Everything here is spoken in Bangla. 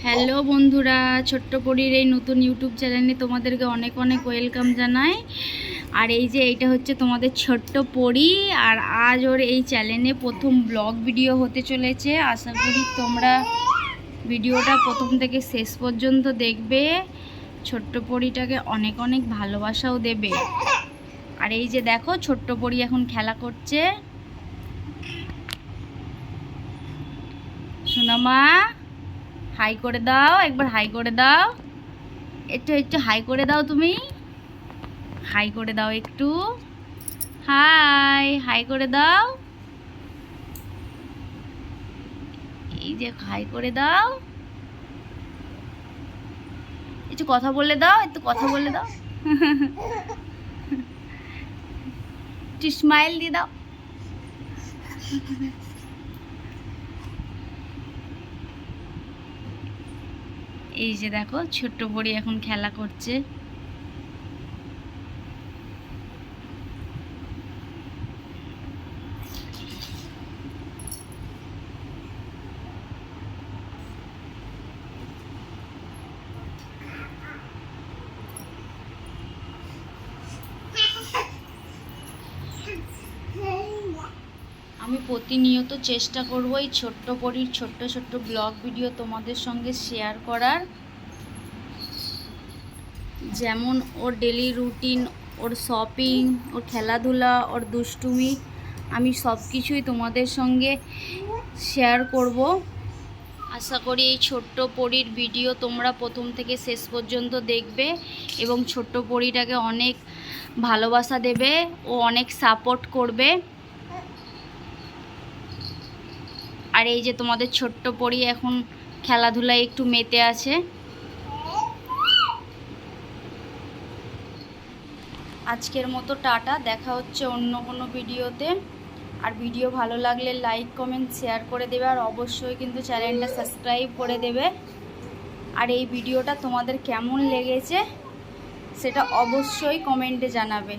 হ্যালো বন্ধুরা, ছোট্ট পরীর এই নতুন ইউটিউব চ্যানেলে তোমাদেরকে অনেক অনেক ওয়েলকাম জানাই। আর এই যে এইটা হচ্ছে তোমাদের ছোট্ট পরী, আর আজ ওর এই চ্যানেলে প্রথম ব্লগ ভিডিও হতে চলেছে। আশা করি তোমরা ভিডিওটা প্রথম থেকে শেষ পর্যন্ত দেখবে, ছোট্ট পরীটাকে অনেক অনেক ভালোবাসাও দেবে। আর এই যে দেখো, ছোট্ট পরী এখন খেলা করছে। সোনামা, হাই করে দাও, একবার হাই করে দাও, একটু একটু হাই করে দাও, তুমি হাই করে দাও, একটু হাই হাই করে দাও। এই যে হাই করে দাও, একটু কথা বলে দাও, একটু কথা বলে দাও, একটু স্মাইল দিয়ে দাও। এই যে দেখো, ছোট্ট পরী এখন খেলা করছে। আমি প্রতিনিয়ত চেষ্টা করব এই ছোট্ট পরীর ছোট্ট ছোট্ট ব্লগ ভিডিও তোমাদের সঙ্গে শেয়ার করার। যেমন ওর ডেলি রুটিন, ওর শপিং, ওর খেলাধুলা, ওর দুষ্টুমি, আমি সব কিছুই তোমাদের সঙ্গে শেয়ার করব। আশা করি এই ছোট্ট পরীর ভিডিও তোমরা প্রথম থেকে শেষ পর্যন্ত দেখবে এবং ছোট্ট পরীটাকে অনেক ভালোবাসা দেবে ও অনেক সাপোর্ট করবে। আর এই যে তোমাদের ছোট্ট পরী এখন খেলাধুলায় একটু মেতে আছে। আজকের মতো টাটা, দেখা হচ্ছে অন্য কোনো ভিডিওতে। আর ভিডিও ভালো লাগলে লাইক কমেন্ট শেয়ার করে দেবে, আর অবশ্যই কিন্তু চ্যানেলটা সাবস্ক্রাইব করে দেবে। আর এই ভিডিওটা তোমাদের কেমন লেগেছে সেটা অবশ্যই কমেন্টে জানাবে।